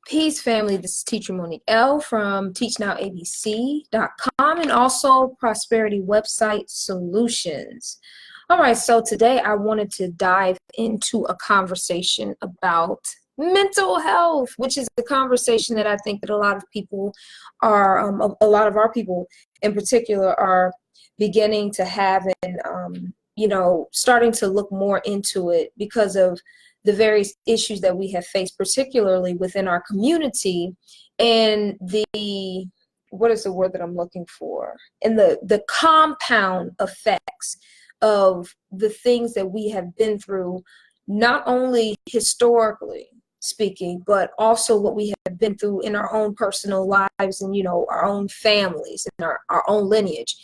Peace, family. This is Teacher Monique L from teachnowabc.com and also Prosperity Website Solutions. All right, so today I wanted to dive into a conversation about mental health, which is a conversation that I think that a lot of people are, a lot of our people in particular are beginning to have and, starting to look more into it because of the various issues that we have faced, particularly within our community, and what is the word that I'm looking for? And the compound effects of the things that we have been through, not only historically speaking, but also what we have been through in our own personal lives and, our own families and our own lineage.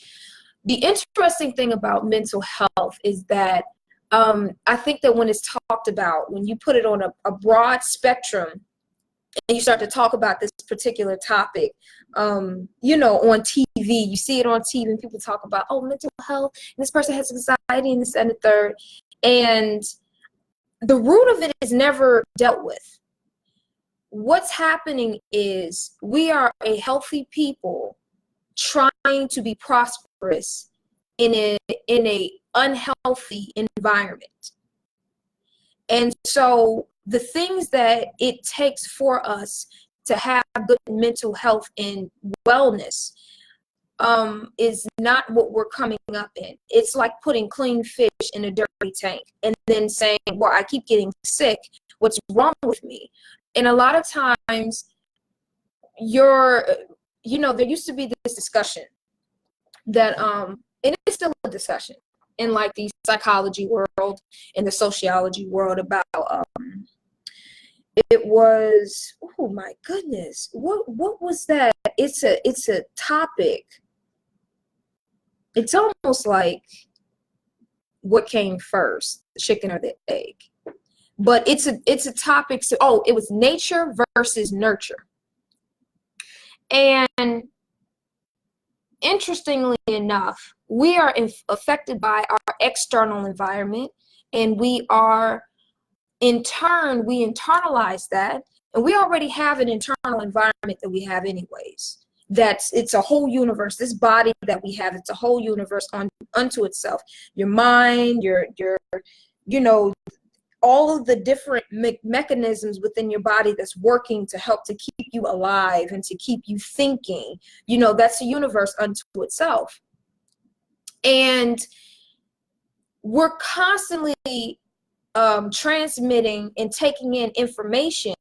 The interesting thing about mental health is that I think that when it's talked about, when you put it on a broad spectrum and you start to talk about this particular topic, on TV, you see it on TV and people talk about, oh, mental health, and this person has anxiety and this and the third. And the root of it is never dealt with. What's happening is we are a healthy people trying to be prosperous in a unhealthy environment. And so the things that it takes for us to have good mental health and wellness is not what we're coming up in. It's like putting clean fish in a dirty tank and then saying, well, I keep getting sick. What's wrong with me? And a lot of times there used to be this discussion that, and it's still a discussion in like the psychology world and the sociology world about, it was, oh my goodness, what was that? It's a topic. It's almost like what came first, the chicken or the egg. But it's a topic. So, it was nature versus nurture. And interestingly enough, we are affected by our external environment, and we are, in turn, we internalize that, and we already have an internal environment that we have anyways. It's a whole universe. This body that we have, it's a whole universe unto itself. Your mind, your all of the different mechanisms within your body that's working to help to keep you alive and to keep you thinking, that's a universe unto itself. And we're constantly transmitting and taking in information,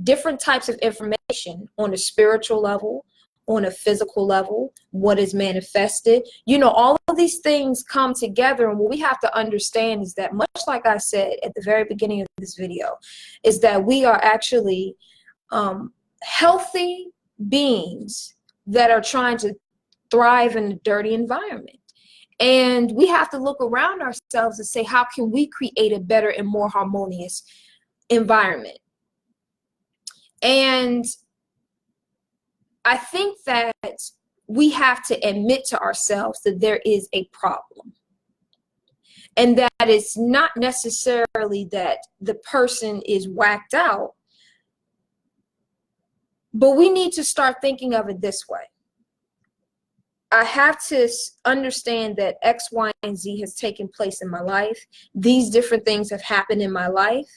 different types of information on a spiritual level, on a physical level, what is manifested. All of these things come together, and what we have to understand is that, much like I said at the very beginning of this video, is that we are actually healthy beings that are trying to thrive in a dirty environment. And we have to look around ourselves and say, how can we create a better and more harmonious environment? And I think that we have to admit to ourselves that there is a problem. And that it's not necessarily that the person is whacked out, but we need to start thinking of it this way. I have to understand that X, Y, and Z has taken place in my life. These different things have happened in my life.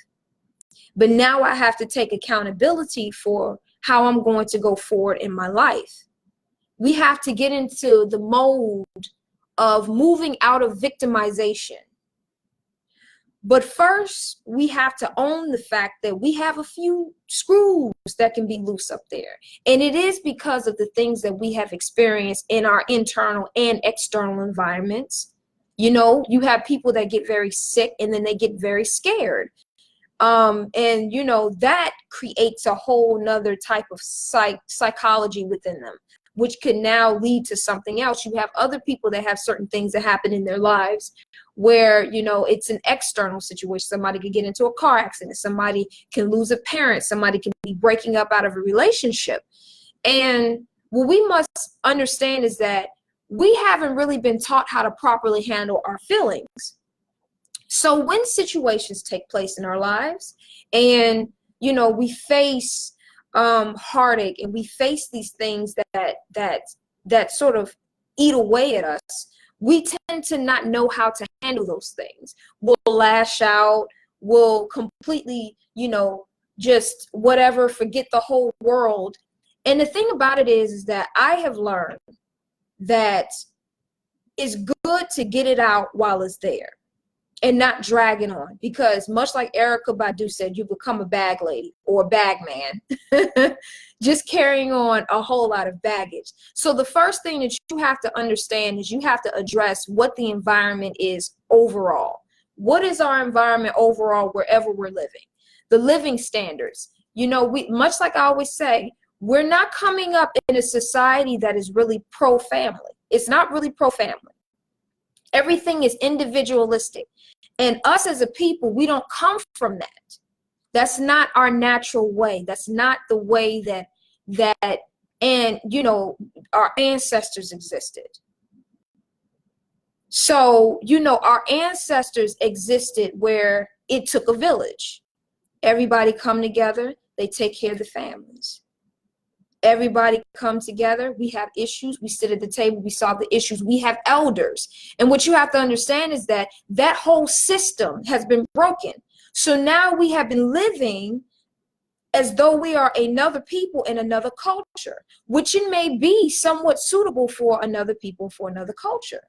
But now I have to take accountability for how I'm going to go forward in my life. We have to get into the mode of moving out of victimization. But first, we have to own the fact that we have a few screws that can be loose up there. And it is because of the things that we have experienced in our internal and external environments. You have people that get very sick and then they get very scared. That creates a whole nother type of psychology within them, which could now lead to something else. You have other people that have certain things that happen in their lives where, it's an external situation. Somebody could get into a car accident. Somebody can lose a parent. Somebody can be breaking up out of a relationship. And what we must understand is that we haven't really been taught how to properly handle our feelings. So when situations take place in our lives and, we face heartache, and we face these things that sort of eat away at us, we tend to not know how to handle those things. We'll lash out, we'll completely, just whatever, forget the whole world. And the thing about it is that I have learned that it's good to get it out while it's there and not drag it on, because much like Erykah Badu said, you become a bag lady or a bag man, just carrying on a whole lot of baggage. So the first thing that you have to understand is you have to address what the environment is overall. What is our environment overall wherever we're living? The living standards. We, much like I always say, we're not coming up in a society that is really pro-family. It's not really pro-family. Everything is individualistic. And us as a people, we don't come from that. That's not our natural way. That's not the way that our ancestors existed. So, our ancestors existed where it took a village. Everybody come together, they take care of the families. Everybody come together, we have issues, we sit at the table, we solve the issues, we have elders. And what you have to understand is that whole system has been broken. So now we have been living as though we are another people in another culture, which it may be somewhat suitable for another people, for another culture.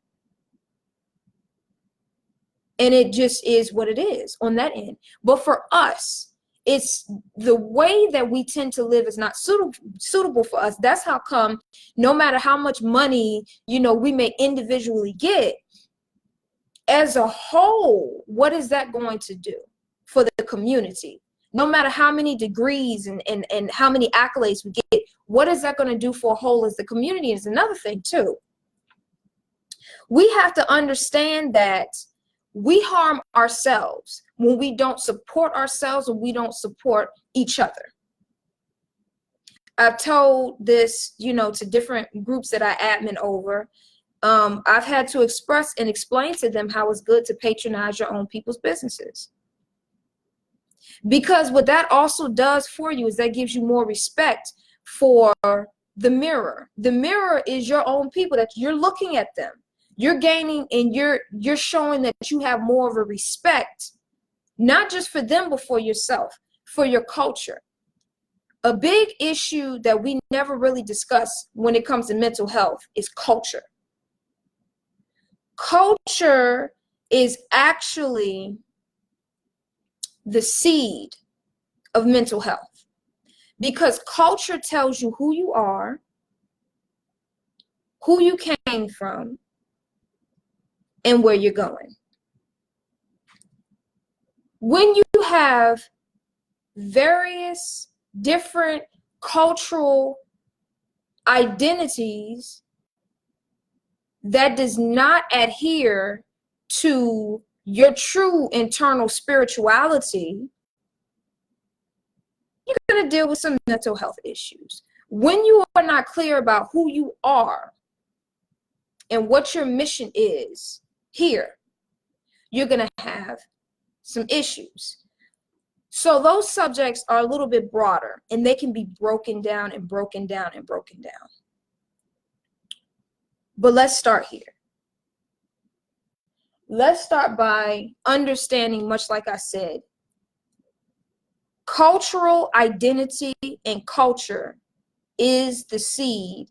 And it just is what it is on that end. But for us, it's the way that we tend to live is not suitable for us. That's how come no matter how much money, we may individually get, as a whole, what is that going to do for the community? No matter how many degrees and how many accolades we get, what is that going to do for a whole as the community is another thing too. We have to understand that we harm ourselves when we don't support ourselves or we don't support each other. I've told this, to different groups that I admin over. I've had to express and explain to them how it's good to patronize your own people's businesses. Because what that also does for you is that gives you more respect for the mirror. The mirror is your own people, that you're looking at them. You're gaining and you're showing that you have more of a respect, not just for them, but for yourself, for your culture. A big issue that we never really discuss when it comes to mental health is culture. Culture is actually the seed of mental health, because culture tells you who you are, who you came from, and where you're going. When you have various different cultural identities that does not adhere to your true internal spirituality, you're going to deal with some mental health issues. When you are not clear about who you are and what your mission is here, you're going to have some issues. So those subjects are a little bit broader, and they can be broken down and broken down and broken down. But let's start here. Let's start by understanding, much like I said, cultural identity and culture is the seed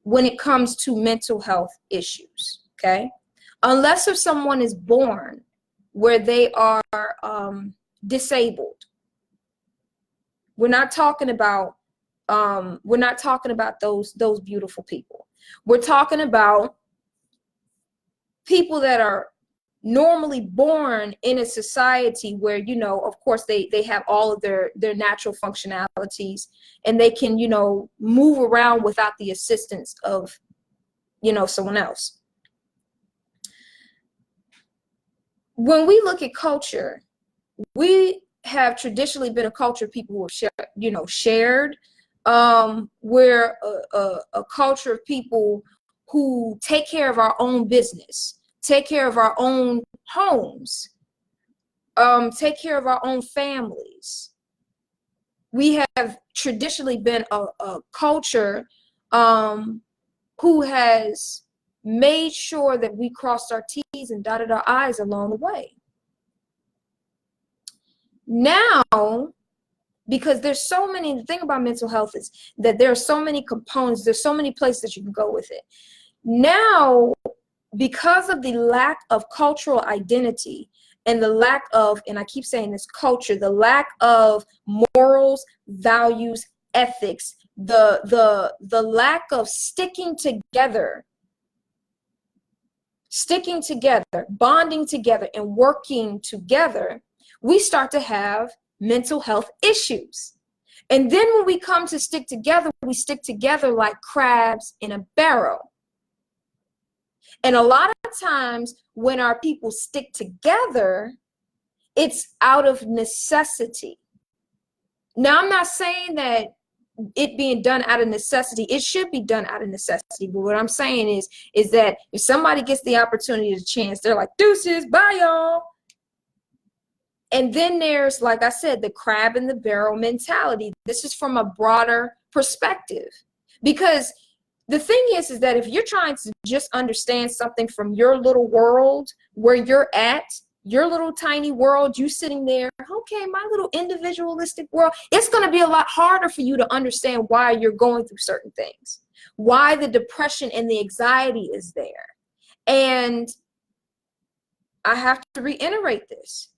when it comes to mental health issues, okay? Unless if someone is born where they are disabled. We're not talking about those beautiful people. We're talking about people that are normally born in a society where, of course, they have all of their natural functionalities, and they can, move around without the assistance of, someone else. When we look at culture, we have traditionally been a culture of people who have shared. We're a culture of people who take care of our own business, take care of our own homes, take care of our own families. We have traditionally been a culture who has made sure that we crossed our T's and dotted our I's along the way. Now, because there's so many, the thing about mental health is that there are so many components, there's so many places that you can go with it. Now, because of the lack of cultural identity and the lack of, and I keep saying this, culture, the lack of morals, values, ethics, the lack of sticking together, bonding together, and working together, we start to have mental health issues. And then when we come to stick together, we stick together like crabs in a barrel. And a lot of times when our people stick together, it's out of necessity. Now, I'm not saying that it being done out of necessity, it should be done out of necessity. But what I'm saying is that if somebody gets the opportunity, the chance, they're like, deuces, bye y'all. And then there's, like I said, the crab in the barrel mentality. This is from a broader perspective. Because the thing is that if you're trying to just understand something from your little world, where you're at, your little tiny world, you sitting there, okay, my little individualistic world, it's going to be a lot harder for you to understand why you're going through certain things, why the depression and the anxiety is there. And I have to reiterate this.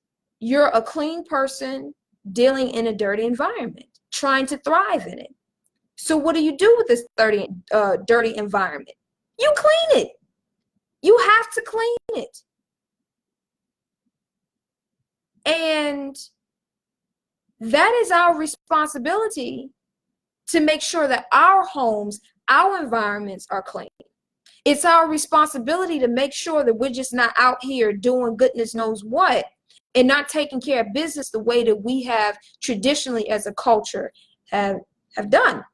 You're a clean person dealing in a dirty environment, trying to thrive in it. So what do you do with this dirty environment? You clean it. You have to clean it. And that is our responsibility, to make sure that our homes, our environments are clean. It's our responsibility to make sure that we're just not out here doing goodness knows what and not taking care of business the way that we have traditionally as a culture have done.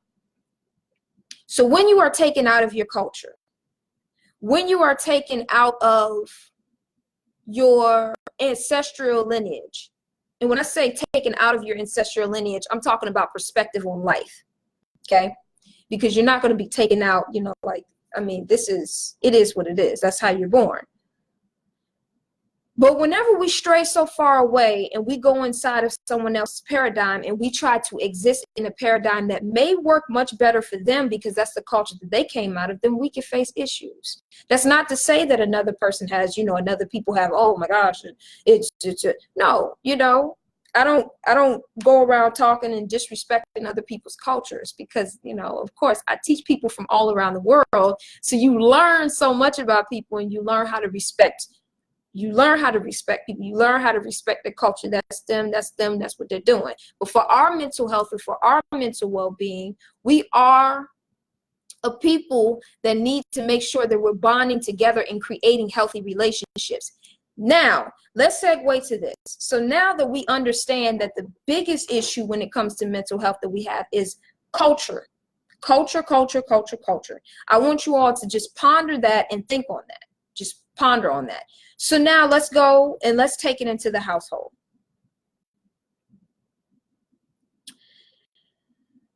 So when you are taken out of your culture, when you are taken out of your ancestral lineage, and when I say taken out of your ancestral lineage, I'm talking about perspective on life, okay? Because you're not going to be taken out, you know, like, I mean, it is what it is. That's how you're born. But whenever we stray so far away and we go inside of someone else's paradigm and we try to exist in a paradigm that may work much better for them because that's the culture that they came out of, then we can face issues. That's not to say that another person has, you know, another people have, oh my gosh, no, you know, I don't go around talking and disrespecting other people's cultures because, you know, of course, I teach people from all around the world. So you learn so much about people and you learn how to respect. You learn how to respect people. You learn how to respect the culture. That's them, that's what they're doing. But for our mental health and for our mental well-being, we are a people that need to make sure that we're bonding together and creating healthy relationships. Now, let's segue to this. So now that we understand that the biggest issue when it comes to mental health that we have is culture. Culture. I want you all to just ponder that and think on that. Just ponder on that. So now let's go and let's take it into the household.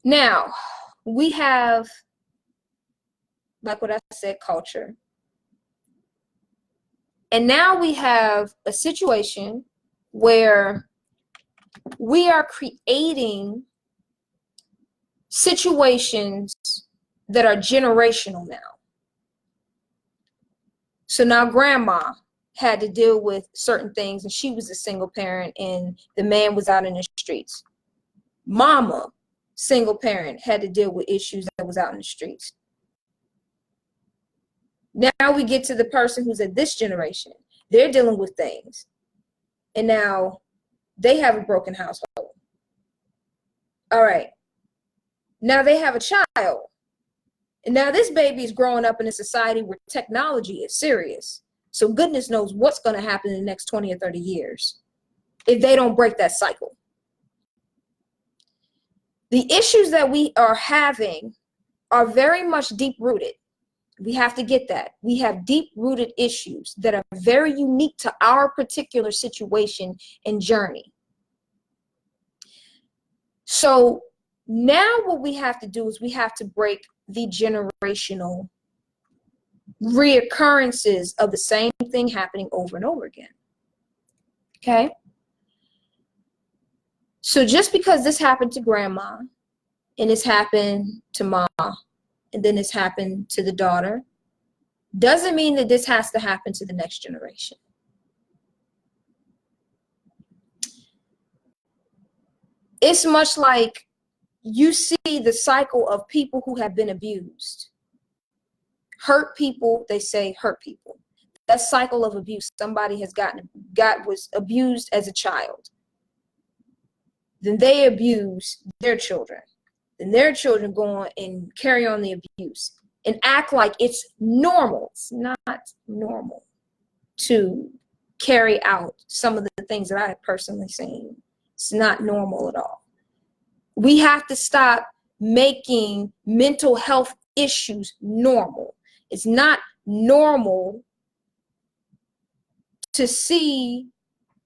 Now, we have, like what I said, culture. And now we have a situation where we are creating situations that are generational now. So now grandma had to deal with certain things and she was a single parent and the man was out in the streets. Mama, single parent, had to deal with issues that was out in the streets. Now we get to the person who's at this generation. They're dealing with things. And now they have a broken household. All right. Now they have a child. And now this baby is growing up in a society where technology is serious. So goodness knows what's going to happen in the next 20 or 30 years if they don't break that cycle. The issues that we are having are very much deep-rooted. We have to get that. We have deep-rooted issues that are very unique to our particular situation and journey. So now what we have to do is we have to break the generational reoccurrences of the same thing happening over and over again. Okay? So just because this happened to grandma, and it's happened to mom, and then it's happened to the daughter, doesn't mean that this has to happen to the next generation. It's much like you see the cycle of people who have been abused. Hurt people, they say hurt people. That cycle of abuse, somebody has was abused as a child. Then they abuse their children. Then their children go on and carry on the abuse and act like it's normal. It's not normal to carry out some of the things that I have personally seen. It's not normal at all. We have to stop making mental health issues normal. It's not normal to see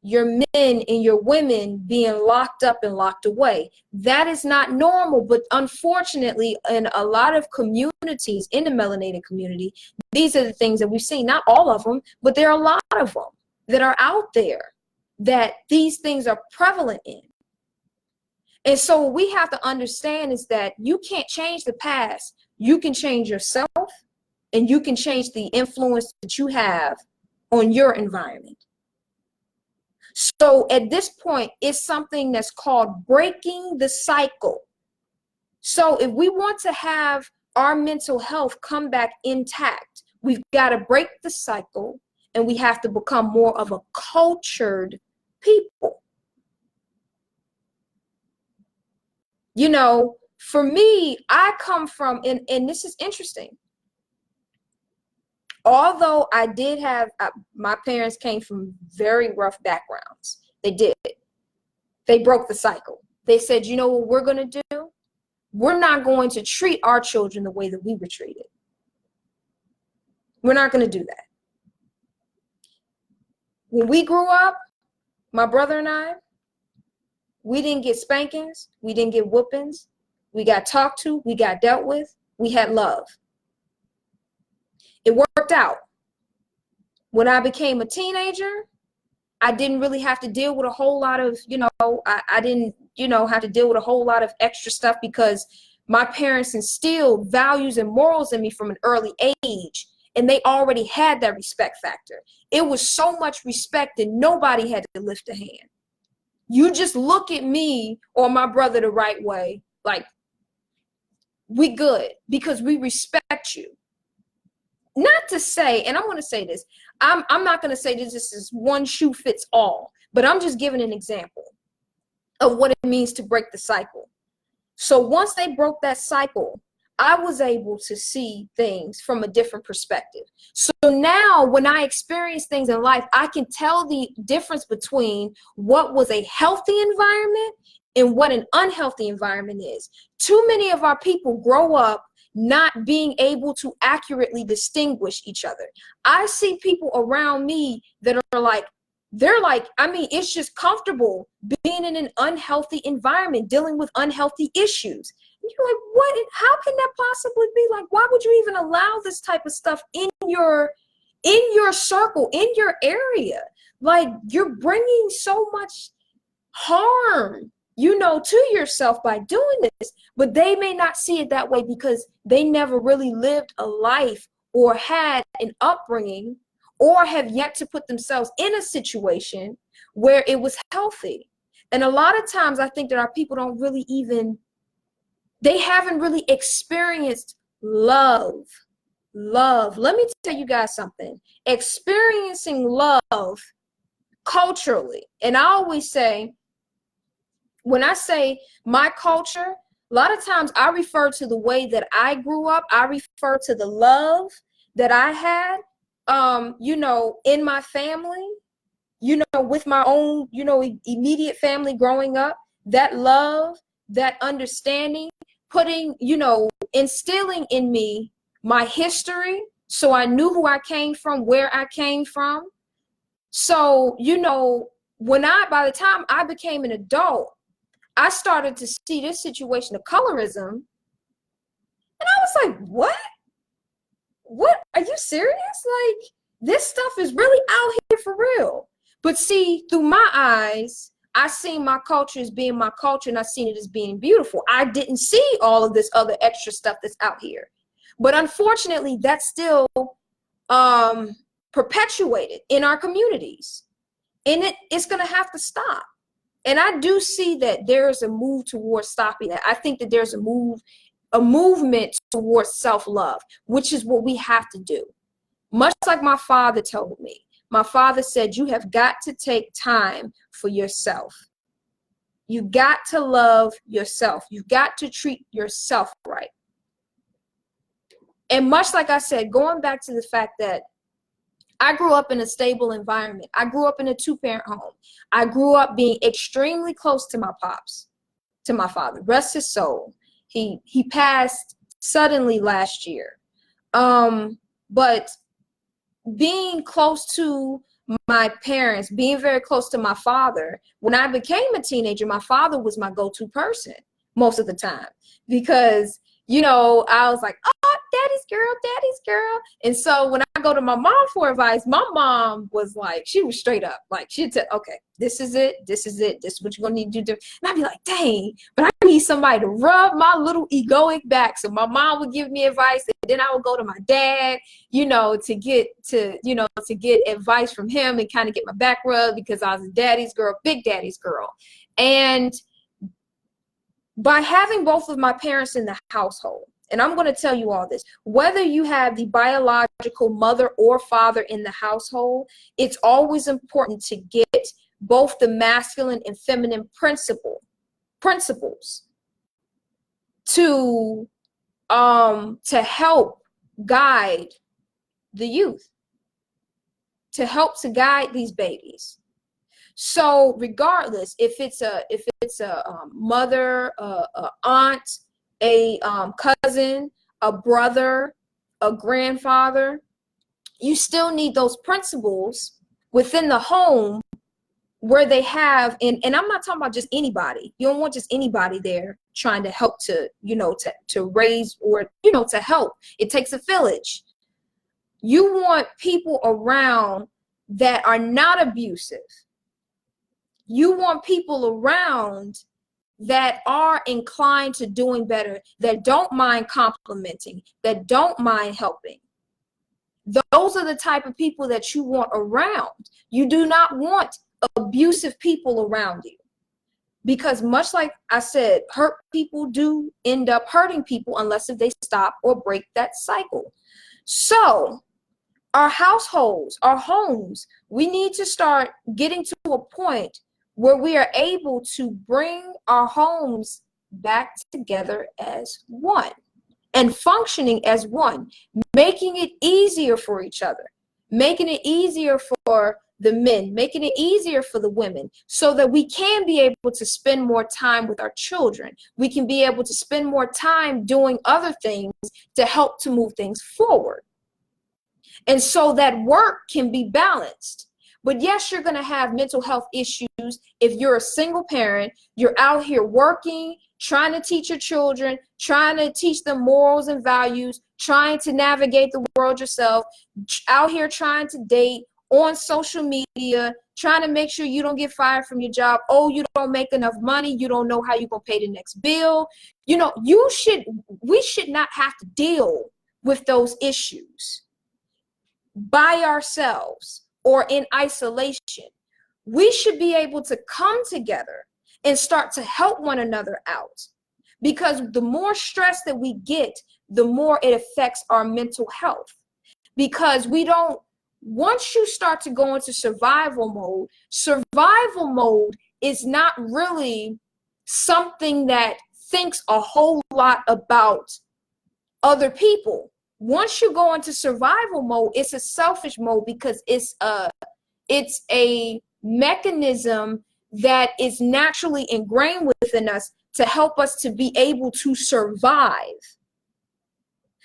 your men and your women being locked up and locked away. That is not normal. But unfortunately, in a lot of communities, in the melanated community, these are the things that we've seen. Not all of them, but there are a lot of them that are out there that these things are prevalent in. And so what we have to understand is that you can't change the past. You can change yourself, and you can change the influence that you have on your environment. So at this point, it's something that's called breaking the cycle. So if we want to have our mental health come back intact, we've got to break the cycle, and we have to become more of a cultured people. You know, for me, I come from, and this is interesting. Although I did have, my parents came from very rough backgrounds. They did. They broke the cycle. They said, you know what we're going to do? We're not going to treat our children the way that we were treated. We're not going to do that. When we grew up, my brother and I, we didn't get spankings. We didn't get whoopings. We got talked to. We got dealt with. We had love. It worked out. When I became a teenager, I didn't really have to deal with a whole lot of, I didn't, have to deal with a whole lot of extra stuff because my parents instilled values and morals in me from an early age, and they already had that respect factor. It was so much respect that nobody had to lift a hand. You just look at me or my brother the right way, like, we good because we respect you. Not to say, and I want to say this, I'm not going to say this is one shoe fits all, but I'm just giving an example of what it means to break the cycle. So once they broke that cycle, I was able to see things from a different perspective. So now when I experience things in life, I can tell the difference between what was a healthy environment and what an unhealthy environment is. Too many of our people grow up not being able to accurately distinguish each other. I see people around me that are like, it's just comfortable being in an unhealthy environment, dealing with unhealthy issues. You're like, what? How can that possibly be? Like, why would you even allow this type of stuff in your circle, in your area? Like, you're bringing so much harm, to yourself by doing this, but they may not see it that way because they never really lived a life or had an upbringing or have yet to put themselves in a situation where it was healthy. And a lot of times I think that our people don't really they haven't really experienced love. Let me tell you guys something. Experiencing love culturally, and I always say, when I say my culture, a lot of times I refer to the way that I grew up. I refer to the love that I had, in my family, with my own, immediate family growing up. That love, that understanding, instilling in me my history, so I knew who I came from, where I came from. So, by the time I became an adult, I started to see this situation of colorism, and I was like, what, are you serious? Like, this stuff is really out here for real. But see, through my eyes, I seen my culture as being my culture, and I seen it as being beautiful. I didn't see all of this other extra stuff that's out here. But unfortunately, that's still perpetuated in our communities, and it's going to have to stop. And I do see that there is a move towards stopping that. I think that there's a movement towards self-love, which is what we have to do. Much like my father told me. My father said, you have got to take time for yourself. You got to love yourself. You got to treat yourself right. And much like I said, going back to the fact that I grew up in a stable environment. I grew up in a two-parent home. I grew up being extremely close to my pops, to my father. Rest his soul. He passed suddenly last year. But being close to my parents, being very close to my father, when I became a teenager, my father was my go-to person most of the time, because, you know, I was like, oh, daddy's girl. And so when I go to my mom for advice, my mom was like, she was straight up. Like, she'd say, okay, this is it. This is what you're going to need to do. And I'd be like, dang, but I need somebody to rub my little egoic back. So my mom would give me advice, and then I would go to my dad, you know, to get advice from him and kind of get my back rubbed, because I was a daddy's girl, big daddy's girl. And by having both of my parents in the household, and I'm going to tell you all this, whether you have the biological mother or father in the household, it's always important to get both the masculine and feminine principles to help guide the youth, to help to guide these babies. So regardless, if it's a mother, a aunt, a cousin, a brother, a grandfather, you still need those principles within the home where they have, and I'm not talking about just anybody. You don't want just anybody there trying to help to, you know, to raise, or, you know, to help. It takes a village. You want people around that are not abusive. You want people around that are inclined to doing better, that don't mind complimenting, that don't mind helping. Those are the type of people that you want around. You do not want abusive people around you, because much like I said, hurt people do end up hurting people unless if they stop or break that cycle. So our households, our homes, we need to start getting to a point where we are able to bring our homes back together as one and functioning as one, making it easier for each other, making it easier for the men, making it easier for the women, so that we can be able to spend more time with our children. We can be able to spend more time doing other things to help to move things forward. And so that work can be balanced. But yes, you're going to have mental health issues if you're a single parent, you're out here working, trying to teach your children, trying to teach them morals and values, trying to navigate the world yourself, out here trying to date, on social media, trying to make sure you don't get fired from your job. Oh, you don't make enough money. You don't know how you're going to pay the next bill. You know, we should not have to deal with those issues by ourselves or in isolation. We should be able to come together and start to help one another out, because the more stress that we get, the more it affects our mental health. Because once you start to go into survival mode is not really something that thinks a whole lot about other people. Once you go into survival mode, it's a selfish mode, because it's a mechanism that is naturally ingrained within us to help us to be able to survive.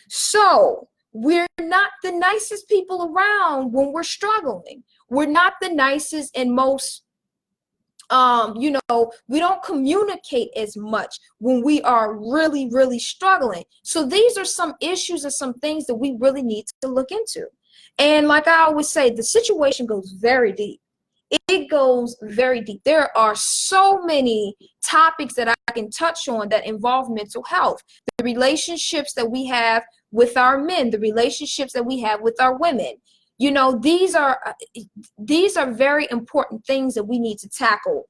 So we're not the nicest people around when we're struggling. We're not the nicest and most You know, we don't communicate as much when we are really, really struggling. So these are some issues and some things that we really need to look into. And like I always say, the situation goes very deep. It goes very deep. There are so many topics that I can touch on that involve mental health. The relationships that we have with our men, the relationships that we have with our women. You know, these are very important things that we need to tackle.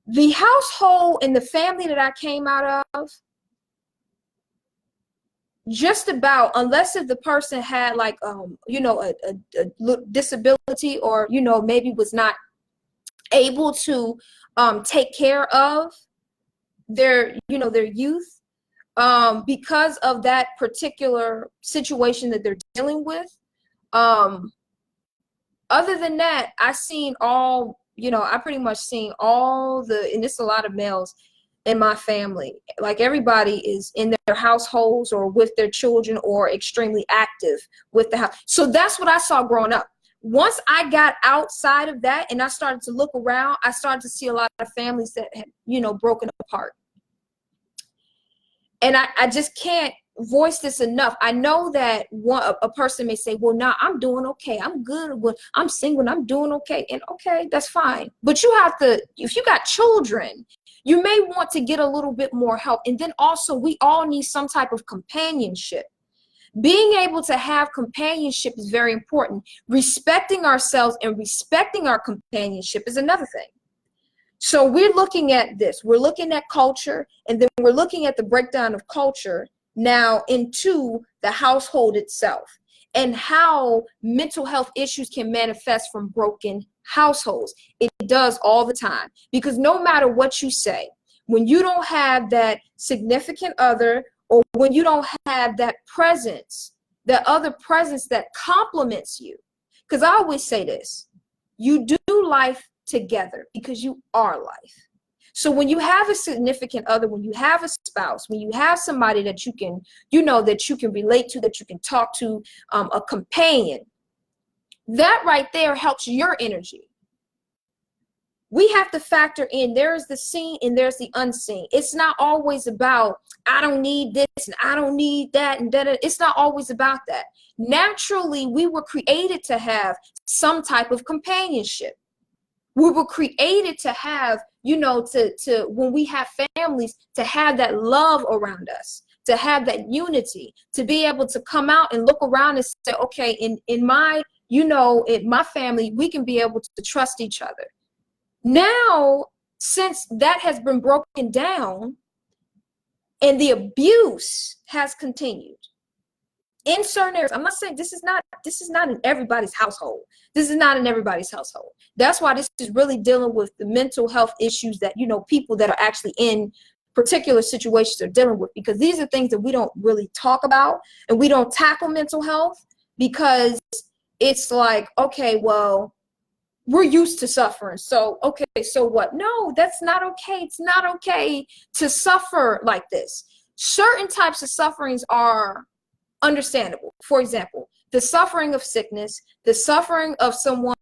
The household and the family that I came out of, just about, unless if the person had like you know, a disability, or you know, maybe was not able to take care of their, you know, their youth, because of that particular situation that they're dealing with. Other than that, I seen all, you know, I pretty much seen all the, and it's a lot of males in my family. Like everybody is in their households or with their children or extremely active with the house. So that's what I saw growing up. Once I got outside of that and I started to look around, I started to see a lot of families that had, you know, broken apart. And I just can't voice this enough. I know that a person may say, well, nah, I'm doing okay. I'm good. I'm single. I'm doing okay. And okay, that's fine. But you have to, if you got children, you may want to get a little bit more help. And then also, we all need some type of companionship. Being able to have companionship is very important. Respecting ourselves and respecting our companionship is another thing. So we're looking at this. We're looking at culture, and then we're looking at the breakdown of culture now into the household itself, and how mental health issues can manifest from broken households. It does all the time, because no matter what you say, when you don't have that significant other, or when you don't have that presence, that other presence that complements you, because I always say this, you do life together because you are life. So when you have a significant other, when you have a spouse, when you have somebody that you can, you know, that you can relate to, that you can talk to, a companion, that right there helps your energy. We have to factor in, there is the seen and there's the unseen. It's not always about, I don't need this and I don't need that and that. It's not always about that. Naturally, we were created to have some type of companionship. We were created to have, you know, to when we have families, to have that love around us, to have that unity, to be able to come out and look around and say, okay, in my, you know, in my family, we can be able to trust each other. Now, since that has been broken down and the abuse has continued in certain areas, I'm not saying this is not in everybody's household. This is not in everybody's household. That's why this is really dealing with the mental health issues that, you know, people that are actually in particular situations are dealing with, because these are things that we don't really talk about, and we don't tackle mental health because it's like, okay, well, we're used to suffering. So, okay, so what? No, that's not okay. It's not okay to suffer like this. Certain types of sufferings are understandable. For example, the suffering of sickness, the suffering of someone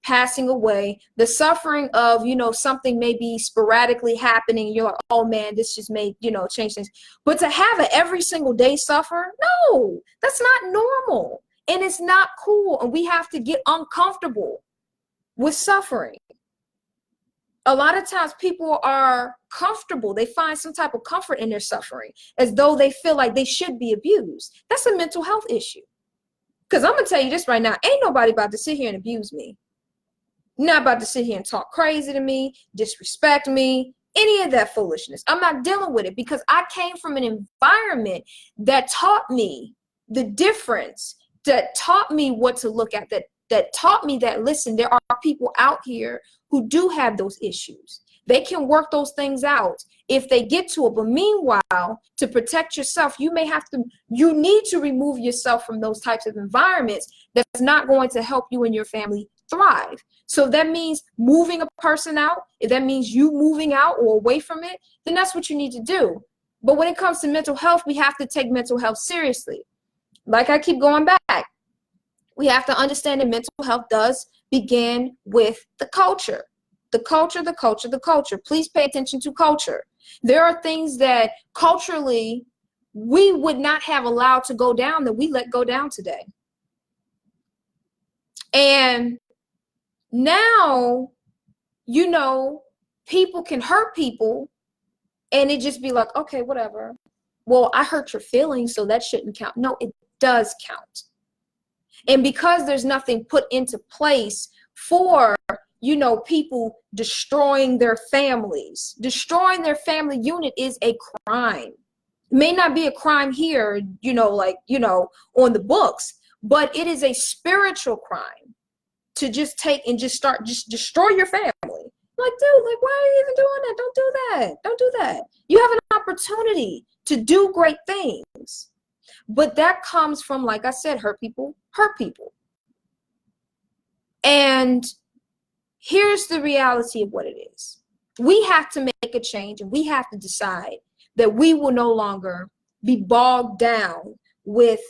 passing away, the suffering of, you know, something maybe sporadically happening. You're like, oh man, this just made, you know, change things. But to have an every single day suffer, no, that's not normal. And it's not cool. And we have to get uncomfortable with suffering. A lot of times people are comfortable. They find some type of comfort in their suffering, as though they feel like they should be abused. That's a mental health issue. Because I'm going to tell you this right now, ain't nobody about to sit here and abuse me. Not about to sit here and talk crazy to me, disrespect me, any of that foolishness. I'm not dealing with it, because I came from an environment that taught me the difference, that taught me what to look at, that taught me that, listen, there are people out here who do have those issues. They can work those things out if they get to it. But meanwhile, to protect yourself, you need to remove yourself from those types of environments that's not going to help you and your family thrive. So if that means moving a person out, if that means you moving out or away from it, then that's what you need to do. But when it comes to mental health, we have to take mental health seriously. Like I keep going back, we have to understand that mental health does begin with the culture. The culture, the culture, the culture. Please pay attention to culture. There are things that culturally we would not have allowed to go down that we let go down today. And now, you know, people can hurt people and it just be like, okay, whatever. Well, I hurt your feelings, so that shouldn't count. No, it does count. And because there's nothing put into place for, you know, people destroying their families, destroying their family unit is a crime. It may not be a crime here, you know, like, you know, on the books, but it is a spiritual crime to just take and just start, just destroy your family. Like, dude, like, why are you even doing that? Don't do that. Don't do that. You have an opportunity to do great things. But that comes from, like I said, hurt people hurt people. And here's the reality of what it is. We have to make a change, and we have to decide that we will no longer be bogged down with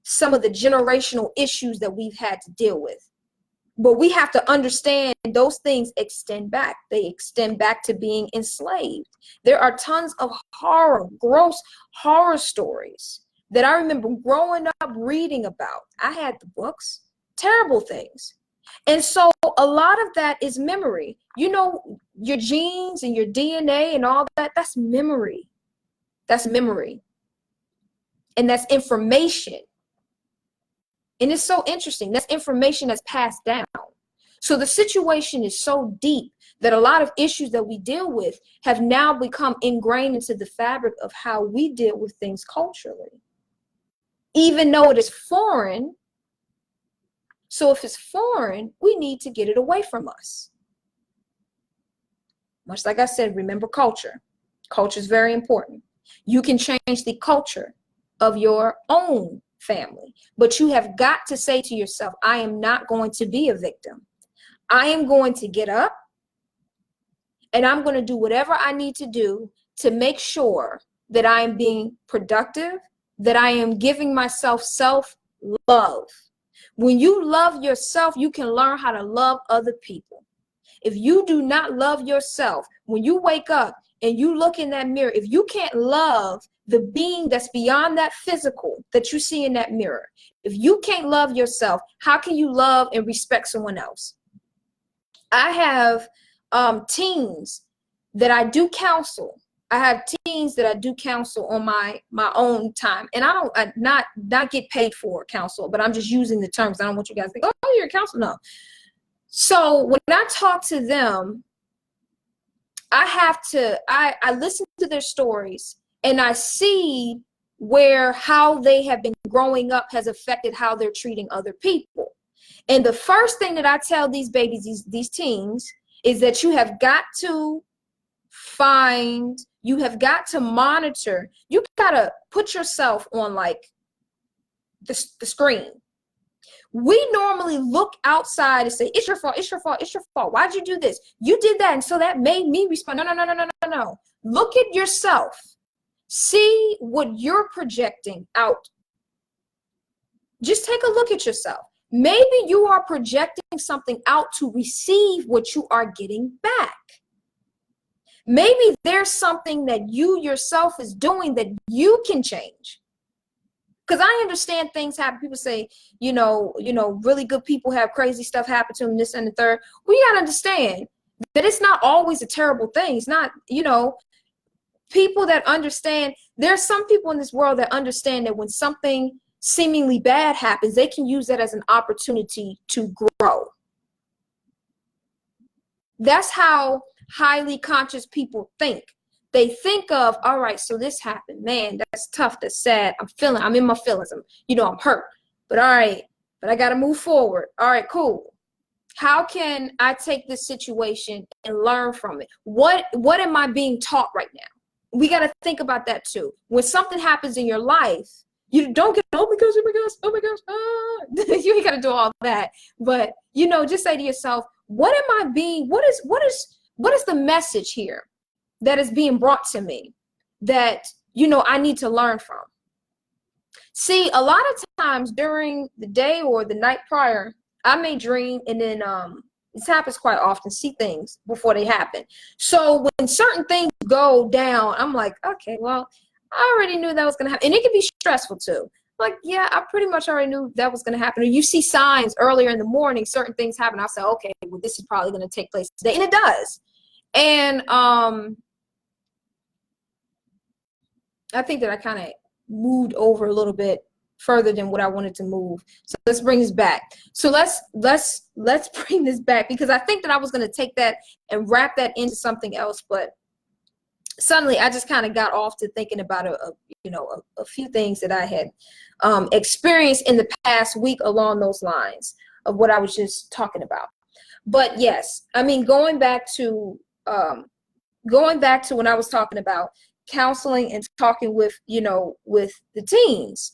some of the generational issues that we've had to deal with. But we have to understand those things extend back. They extend back to being enslaved. There are tons of horror, gross horror stories that I remember growing up reading about. I had the books, terrible things. And so a lot of that is memory. You know, your genes and your DNA and all that, that's memory. That's memory. And that's information. And it's so interesting. That's information that's passed down. So the situation is so deep that a lot of issues that we deal with have now become ingrained into the fabric of how we deal with things culturally. Even though it is foreign. So if it's foreign, we need to get it away from us. Much like I said, remember culture. Culture is very important. You can change the culture of your own family, but you have got to say to yourself, I am not going to be a victim. I am going to get up and I'm going to do whatever I need to do to make sure that I am being productive, that I am giving myself self-love. When you love yourself, you can learn how to love other people. If you do not love yourself, when you wake up and you look in that mirror, if you can't love the being that's beyond that physical that you see in that mirror, if you can't love yourself, how can you love and respect someone else? I have teens that I do counsel. I have teens that I do counsel on my own time, and I not get paid for counsel, but I'm just using the terms. I don't want you guys to think, oh, you're a counselor. No. So when I talk to them, I listen to their stories and I see where how they have been growing up has affected how they're treating other people. And the first thing that I tell these babies, these teens, is that you have got to you have got to monitor. You got to put yourself on like the screen. We normally look outside and say, it's your fault, it's your fault, it's your fault. Why'd you do this? You did that, and so that made me respond. No. Look at yourself. See what you're projecting out. Just take a look at yourself. Maybe you are projecting something out to receive what you are getting back. Maybe there's something that you yourself is doing that you can change. Because I understand things happen. People say, you know, really good people have crazy stuff happen to them, this and the third. We got to understand that it's not always a terrible thing. It's not, people that understand. There's some people in this world that understand that when something seemingly bad happens, they can use that as an opportunity to grow. That's how highly conscious people think. They think of, all right, so this happened. Man, that's tough. That's sad. I'm in my feelings. I'm hurt. But all right, but I got to move forward. All right, cool. How can I take this situation and learn from it? What am I being taught right now? We got to think about that too. When something happens in your life, you don't get, oh my gosh, you ain't got to do all that. But, just say to yourself, what is the message here that is being brought to me that, I need to learn from? See, a lot of times during the day or the night prior, I may dream, and then This happens quite often, see things before they happen. So when certain things go down, I'm like, okay, well, I already knew that was going to happen. And it can be stressful too. Like, yeah, I pretty much already knew that was going to happen. Or you see signs earlier in the morning, certain things happen. I'll say, okay, well, this is probably going to take place today. And it does. And I think that I kind of moved over a little bit further than what I wanted to move. So let's bring this back. So let's bring this back, because I think that I was going to take that and wrap that into something else, but suddenly I just kind of got off to thinking about a few things that I had experienced in the past week along those lines of what I was just talking about. But yes, I mean, going back to when I was talking about counseling and talking with the teens,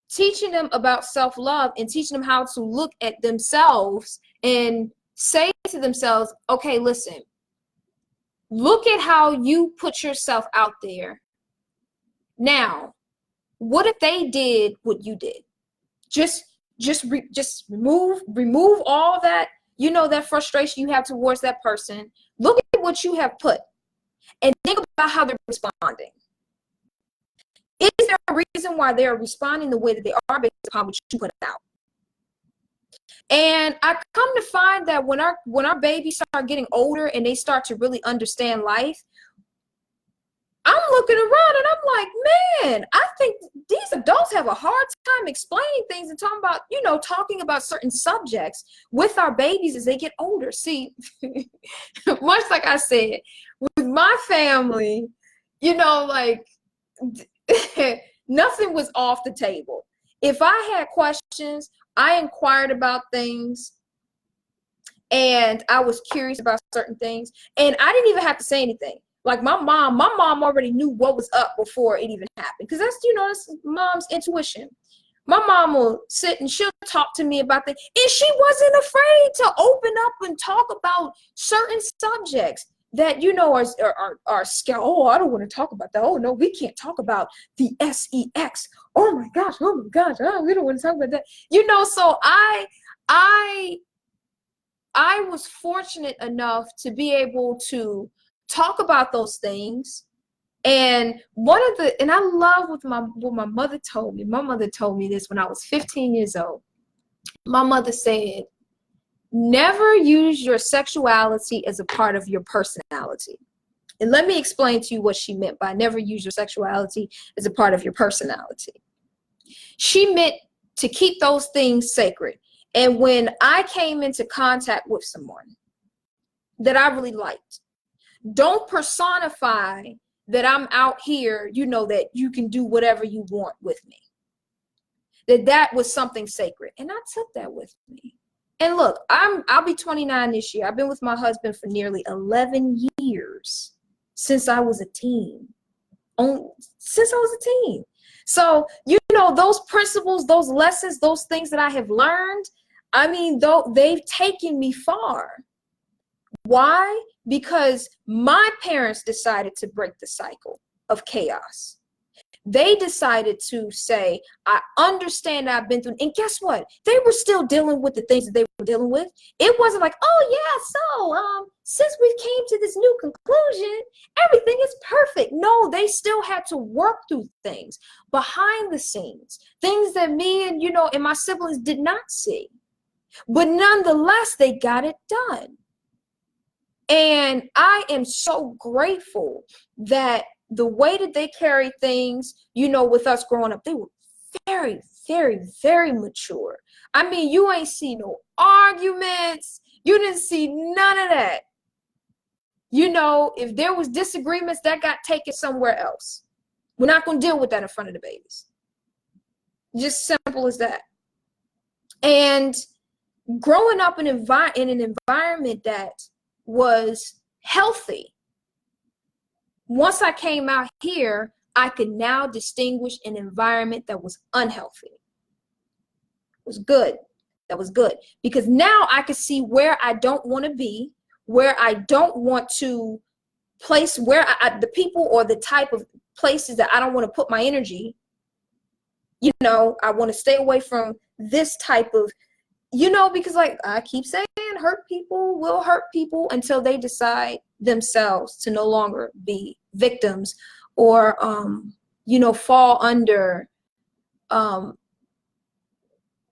teaching them about self-love and teaching them how to look at themselves and say to themselves, okay, listen, look at how you put yourself out there. Now, what if they did what you did? Just remove all that, that frustration you have towards that person. Look at what you have put and think about how they're responding. Is there a reason why they're responding the way that they are based upon what you put out? And I come to find that when our babies start getting older and they start to really understand life, I'm looking around and I'm like, man, I think these adults have a hard time explaining things and talking about certain subjects with our babies as they get older. See, much like I said, with my family, like nothing was off the table. If I had questions, I inquired about things and I was curious about certain things, and I didn't even have to say anything. Like my mom already knew what was up before it even happened, because that's mom's intuition. My mom will sit and she'll talk to me about things, and she wasn't afraid to open up and talk about certain subjects that are scary. Oh, I don't want to talk about that. Oh no, we can't talk about the sex. Oh my gosh, oh we don't want to talk about that. So I was fortunate enough to be able to talk about those things. And I love what my mother told me. My mother told me this when I was 15 years old. My mother said, never use your sexuality as a part of your personality. And let me explain to you what she meant by never use your sexuality as a part of your personality. She meant to keep those things sacred. And when I came into contact with someone that I really liked, don't personify that I'm out here, that you can do whatever you want with me. That was something sacred. And I took that with me. And look, I'll be 29 this year. I've been with my husband for nearly 11 years since I was a teen. So, those principles, those lessons, those things that I have learned, I mean, they've taken me far. Why? Because my parents decided to break the cycle of chaos. They decided to say, I understand I've been through, and guess what? They were still dealing with the things that they were dealing with. It wasn't like, oh yeah, so since we came to this new conclusion, everything is perfect. No, they still had to work through things behind the scenes, things that me and and my siblings did not see. But nonetheless, they got it done. And I am so grateful that the way that they carry things, with us growing up, they were very, very, very mature. I mean, you ain't see no arguments. You didn't see none of that. If there was disagreements, that got taken somewhere else. We're not going to deal with that in front of the babies. Just simple as that. And growing up in an environment that was healthy, once I came out here, I could now distinguish an environment that was unhealthy. It was good. That was good. Because now I could see where I don't want to be, where I don't want to place, where the people or the type of places that I don't want to put my energy. I want to stay away from this type of, because like I keep saying, hurt people, will hurt people until they decide themselves to no longer be victims or, you know, fall under,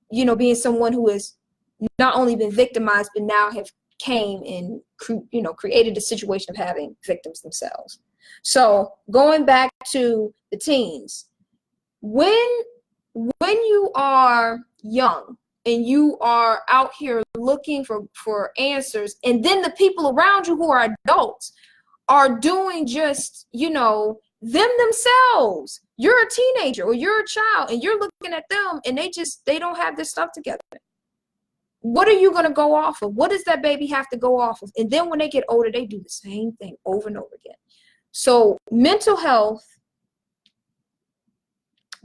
you know, being someone who has not only been victimized, but now have came and, you know, created a situation of having victims themselves. So going back to the teens, when you are young and you are out here looking for answers, and then the people around you who are adults are doing just, you know, themselves. You're a teenager or you're a child and you're looking at them and they don't have their stuff together. What are you going to go off of? What does that baby have to go off of? And then when they get older, they do the same thing over and over again. So mental health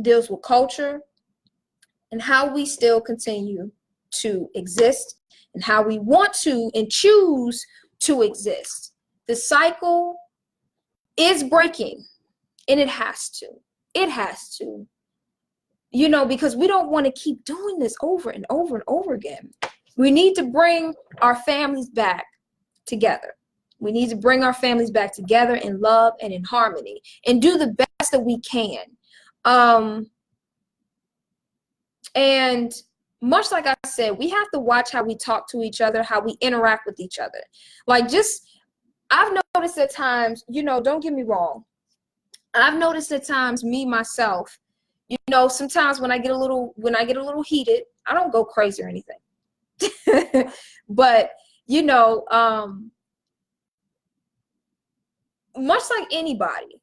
deals with culture and how we still continue to exist and how we want to and choose to exist. The cycle is breaking, and it has to. It has to. You know, because we don't want to keep doing this over and over and over again. We need to bring our families back together. We need to bring our families back together in love and in harmony and do the best that we can. And much like I said, we have to watch how we talk to each other, how we interact with each other. Like, I've noticed at times, you know, don't get me wrong. I've noticed at times, me, myself, you know, sometimes when I get a little heated, I don't go crazy or anything. But, you know, much like anybody,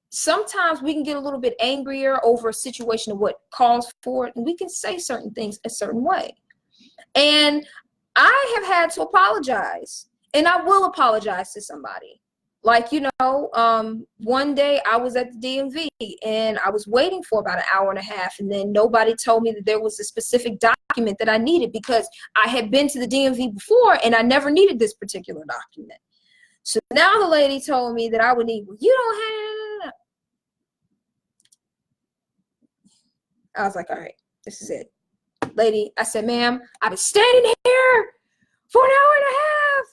sometimes we can get a little bit angrier over a situation of what calls for it, and we can say certain things a certain way. And I have had to apologize, and I will apologize to somebody. Like, you know, one day I was at the DMV and I was waiting for about an hour and a half, and then nobody told me that there was a specific document that I needed because I had been to the DMV before and I never needed this particular document. So now the lady told me that I would need, well, you don't have. I was like, all right, this is it. Lady, I said, ma'am, I've been standing here for an hour and a half.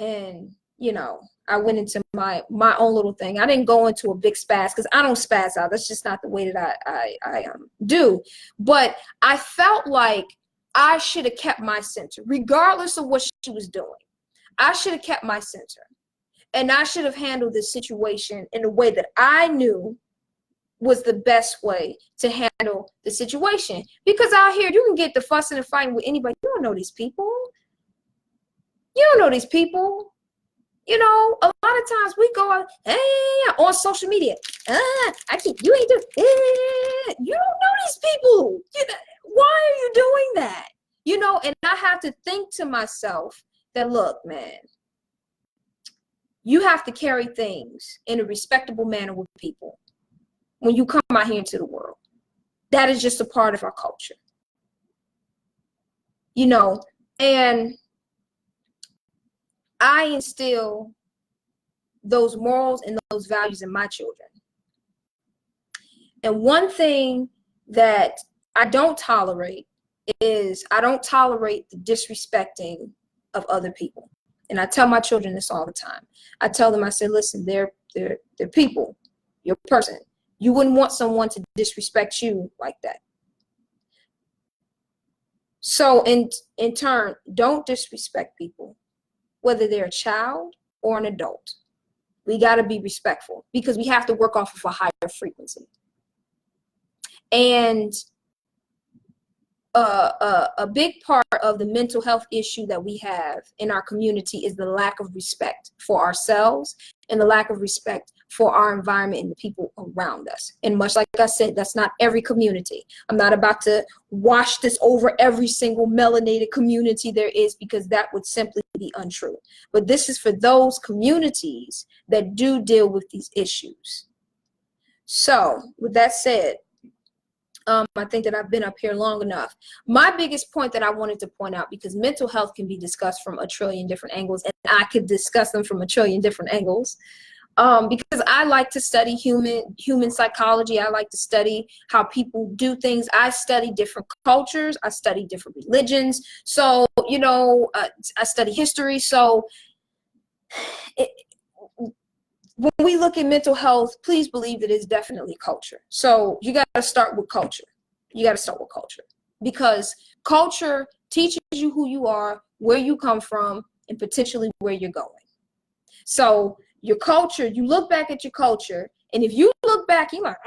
And you know, I went into my own little thing. I didn't go into a big spaz because I don't spaz out. That's just not the way that I do. But I felt like I should have kept my center, regardless of what she was doing. I should have kept my center, and I should have handled this situation in a way that I knew was the best way to handle the situation. Because out here, you can get the fussing and fighting with anybody. You don't know these people. You don't know these people. You know, a lot of times we go out, hey, on social media. You ain't do. You don't know these people. Why are you doing that? You know, and I have to think to myself that, look, man, you have to carry things in a respectable manner with people when you come out here into the world. That is just a part of our culture. You know, and I instill those morals and those values in my children. And one thing that I don't tolerate is I don't tolerate the disrespecting of other people. And I tell my children this all the time. I tell them, I say, listen, they're people. You're a person. You wouldn't want someone to disrespect you like that. So in turn, don't disrespect people, whether they're a child or an adult. We got to be respectful because we have to work off of a higher frequency. And a big part of the mental health issue that we have in our community is the lack of respect for ourselves and the lack of respect for our environment and the people around us. And much like I said, that's not every community. I'm not about to wash this over every single melanated community there is, because that would simply be untrue. But this is for those communities that do deal with these issues. So with that said, I think that I've been up here long enough. My biggest point that I wanted to point out, because mental health can be discussed from a trillion different angles, and I could discuss them from a trillion different angles. Because I like to study human psychology. I like to study how people do things. I study different cultures. I study different religions. So, I study history. So it, when we look at mental health, please believe that it's definitely culture. So you got to start with culture. You got to start with culture, because culture teaches you who you are, where you come from, and potentially where you're going. So your culture, you look back at your culture, and if you look back, you're like,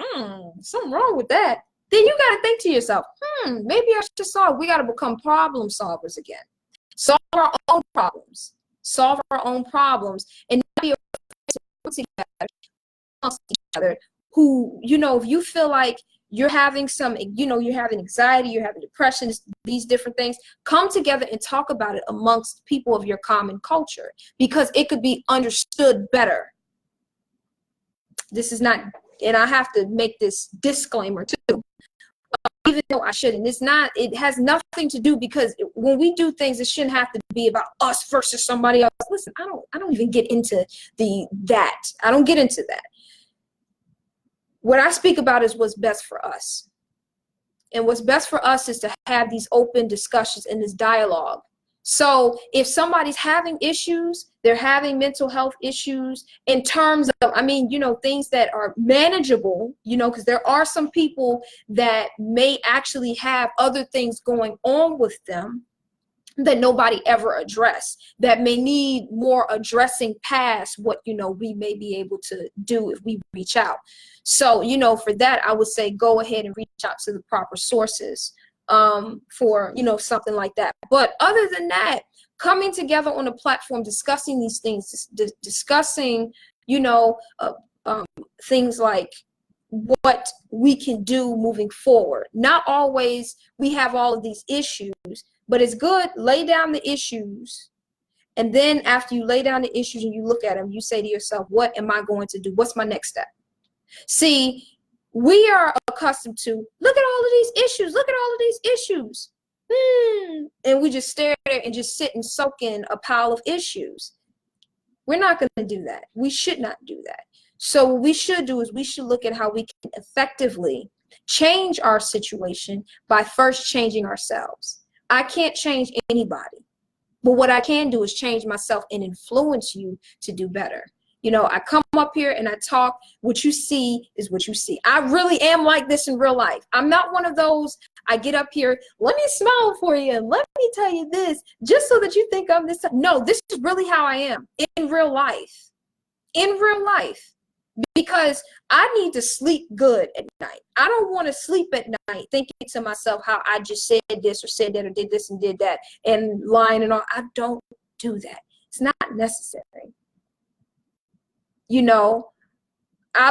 something wrong with that. Then you got to think to yourself, maybe I should solve. We got to become problem solvers again. Solve our own problems. Solve our own problems, and not be together, who, if you feel like you're having you're having anxiety, you're having depression, these different things, come together and talk about it amongst people of your common culture, because it could be understood better. This is not, and I have to make this disclaimer too, even though I shouldn't. It has nothing to do, because when we do things, it shouldn't have to be about us versus somebody else. Listen, I don't even get into that. I don't get into that. What I speak about is what's best for us. And what's best for us is to have these open discussions and this dialogue. So if somebody's having issues, they're having mental health issues in terms of, things that are manageable, because there are some people that may actually have other things going on with them that nobody ever addressed, that may need more addressing past what, we may be able to do if we reach out. So, for that, I would say go ahead and reach out to the proper sources for, something like that. But other than that, coming together on a platform, discussing these things, discussing, things like what we can do moving forward. Not always we have all of these issues, but it's good, lay down the issues. And then after you lay down the issues and you look at them, you say to yourself, what am I going to do? What's my next step? See, we are accustomed to, look at all of these issues. Look at all of these issues. And we just stare there and just sit and soak in a pile of issues. We're not going to do that. We should not do that. So what we should do is we should look at how we can effectively change our situation by first changing ourselves. I can't change anybody, but what I can do is change myself and influence you to do better. I come up here and I talk. What you see is what you see. I really am like this in real life. I'm not one of those, I get up here, let me smile for you, and let me tell you this, just so that you think I'm this. No, this is really how I am in real life. In real life. Because I need to sleep good at night. I don't want to sleep at night thinking to myself how I just said this or said that or did this and did that and lying and all. I don't do that. It's not necessary. I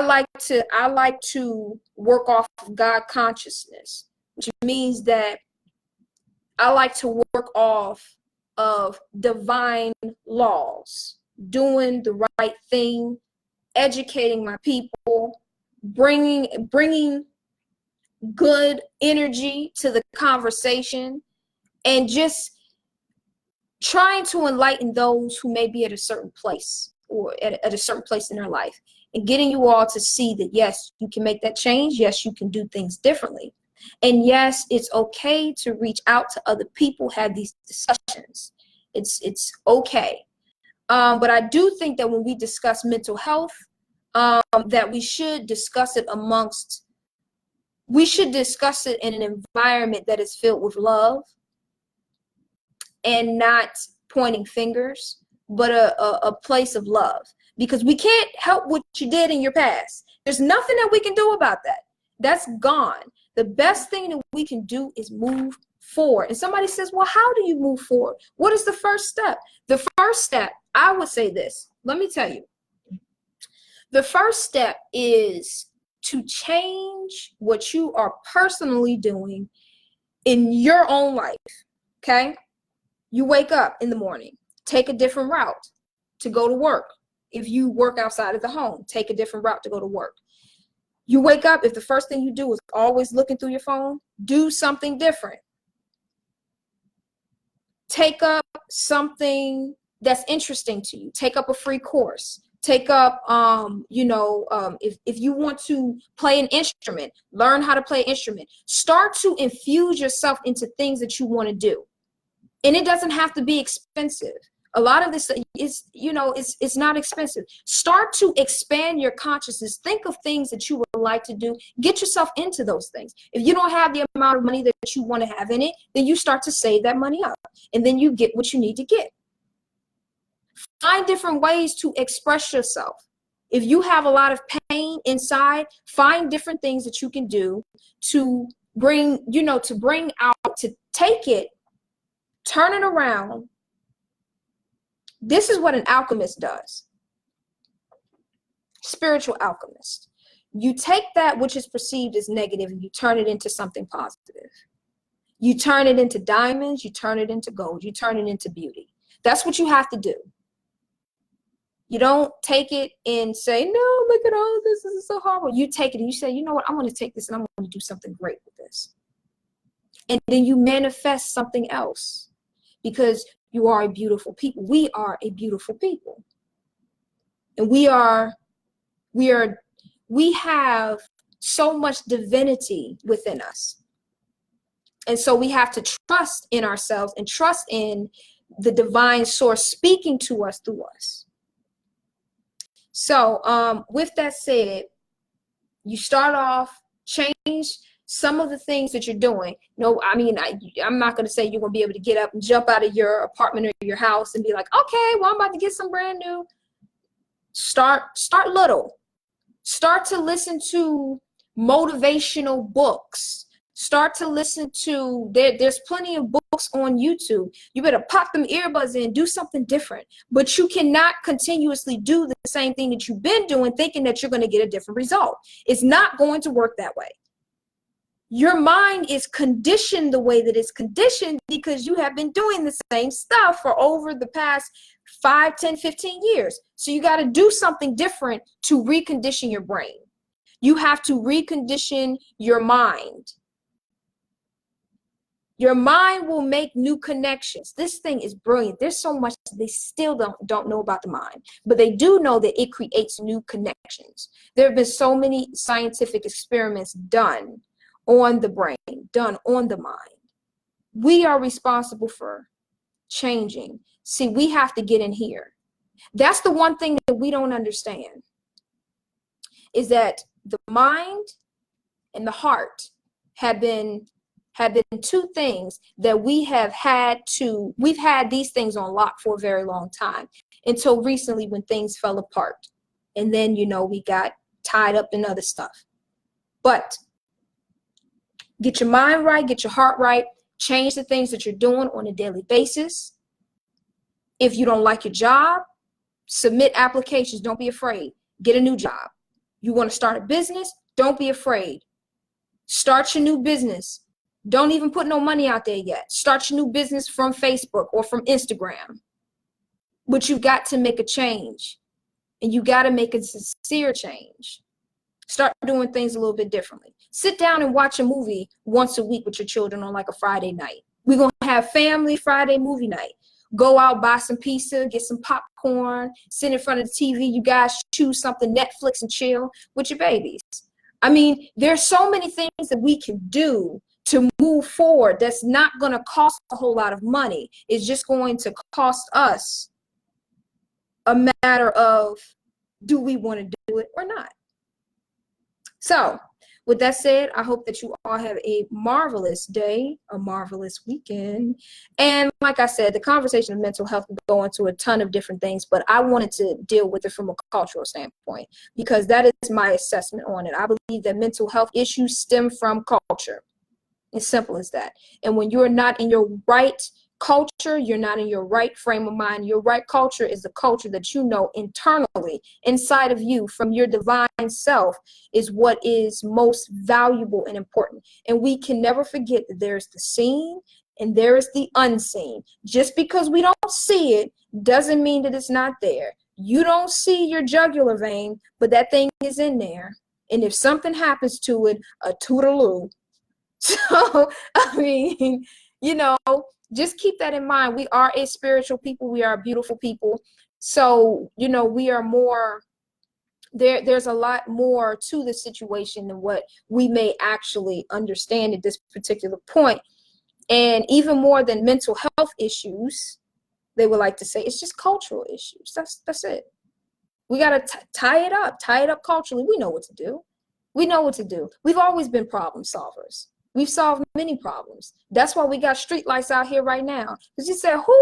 like to work off of God consciousness, which means that I like to work off of divine laws, doing the right thing, educating my people, bringing good energy to the conversation, and just trying to enlighten those who may be at a certain place or at a certain place in their life, and getting you all to see that, yes, you can make that change. Yes, you can do things differently. And yes, it's okay to reach out to other people, have these discussions. It's okay. But I do think that when we discuss mental health, that we should discuss it in an environment that is filled with love and not pointing fingers, but a place of love. Because we can't help what you did in your past. There's nothing that we can do about that. That's gone. The best thing that we can do is move forward. And somebody says, well, how do you move forward? What is the first step? The first step, I would say this. Let me tell you. The first step is to change what you are personally doing in your own life, okay? You wake up in the morning, take a different route to go to work. If you work outside of the home, take a different route to go to work. You wake up, if the first thing you do is always looking through your phone, do something different. Take up something that's interesting to you. Take up a free course. Take up, if you want to play an instrument, learn how to play an instrument. Start to infuse yourself into things that you want to do. And it doesn't have to be expensive. A lot of this is, it's not expensive. Start to expand your consciousness. Think of things that you would like to do. Get yourself into those things. If you don't have the amount of money that you want to have in it, then you start to save that money up. And then you get what you need to get. Find different ways to express yourself. If you have a lot of pain inside, find different things that you can do to bring out, to take it, turn it around. This is what an alchemist does. Spiritual alchemist. You take that which is perceived as negative and you turn it into something positive. You turn it into diamonds, you turn it into gold, you turn it into beauty. That's what you have to do. You don't take it and say, no, look at all this is so horrible. You take it and you say, you know what, I want to take this and I'm going to do something great with this. And then you manifest something else because you are a beautiful people. We are a beautiful people. And we have so much divinity within us. And so we have to trust in ourselves and trust in the divine source speaking to us through us. So with that said, you start off, change some of the things that you're doing. No, I mean, I'm not going to say you're going to be able to get up and jump out of your apartment or your house and be like, okay, well, I'm about to get some brand new. Start little. Start to listen to motivational books. Start to listen to, there's plenty of books on YouTube. You better pop them earbuds in, do something different. But you cannot continuously do the same thing that you've been doing thinking that you're going to get a different result. It's not going to work that way. Your mind is conditioned the way that it's conditioned because you have been doing the same stuff for over the past 5, 10, 15 years. So you got to do something different to recondition your brain. You have to recondition your mind. Your mind will make new connections. This thing is brilliant. There's so much they still don't know about the mind, but they do know that it creates new connections. There have been so many scientific experiments done on the brain, done on the mind. We are responsible for changing. See, we have to get in here. That's the one thing that we don't understand, is that the mind and the heart have been two things that we've had these things on lock for a very long time until recently when things fell apart. And then, we got tied up in other stuff. But get your mind right, get your heart right, change the things that you're doing on a daily basis. If you don't like your job, submit applications. Don't be afraid. Get a new job. You want to start a business? Don't be afraid. Start your new business. Don't even put no money out there yet. Start your new business from Facebook or from Instagram. But you've got to make a change. And you got to make a sincere change. Start doing things a little bit differently. Sit down and watch a movie once a week with your children on like a Friday night. We're going to have family Friday movie night. Go out, buy some pizza, get some popcorn, sit in front of the TV. You guys choose something, Netflix, and chill with your babies. I mean, there's so many things that we can do to move forward that's not going to cost a whole lot of money. It's just going to cost us a matter of, do we want to do it or not? So with that said, I hope that you all have a marvelous day, a marvelous weekend. And like I said, the conversation of mental health will go into a ton of different things, but I wanted to deal with it from a cultural standpoint because that is my assessment on it. I believe that mental health issues stem from culture. As simple as that. And when you're not in your right culture, you're not in your right frame of mind. Your right culture is the culture that you know internally, inside of you, from your divine self, is what is most valuable and important. And we can never forget that there's the seen and there is the unseen. Just because we don't see it doesn't mean that it's not there. You don't see your jugular vein, but that thing is in there. And if something happens to it, a toodaloo. So, I mean, just keep that in mind. We are a spiritual people. We are a beautiful people. So, you know, we are more there's a lot more to the situation than what we may actually understand at this particular point. And even more than mental health issues, they would like to say it's just cultural issues. That's it. We got to tie it up culturally. We know what to do. We know what to do. We've always been problem solvers. We've solved many problems. That's why we got street lights out here right now. Because you said, who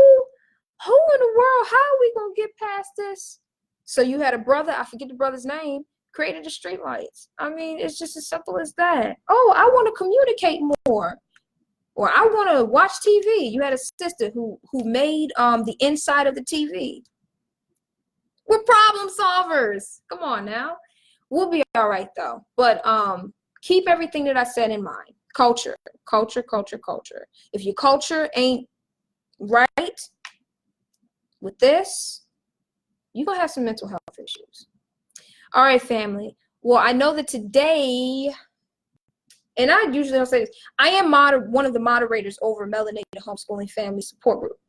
in the world, how are we going to get past this? So you had a brother, I forget the brother's name, created the street lights. I mean, it's just as simple as that. Oh, I want to communicate more. Or I want to watch TV. You had a sister who made the inside of the TV. We're problem solvers. Come on now. We'll be all right though. But keep everything that I said in mind. Culture, culture, culture, culture. If your culture ain't right with this, you're going to have some mental health issues. All right, family. Well, I know that today, and I usually don't say this, I am one of the moderators over Melanated Homeschooling Family Support Group.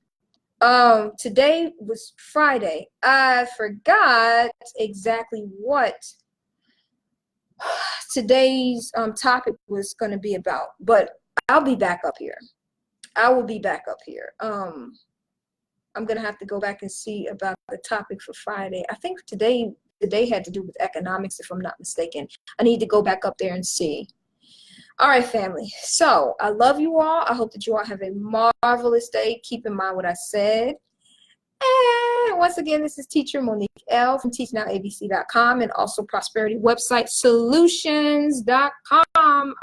Today was Friday. I forgot exactly what today's topic was going to be about, but I'll be back up here. I will be back up here. I'm going to have to go back and see about the topic for Friday. I think today had to do with economics, if I'm not mistaken. I need to go back up there and see. All right, family. So I love you all. I hope that you all have a marvelous day. Keep in mind what I said. And once again, this is teacher Monique L. from teachnowabc.com and also prosperity website solutions.com.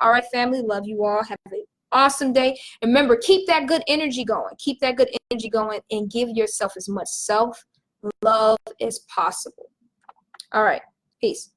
All right, family. Love you all. Have an awesome day. And remember, keep that good energy going. Keep that good energy going and give yourself as much self-love as possible. All right. Peace.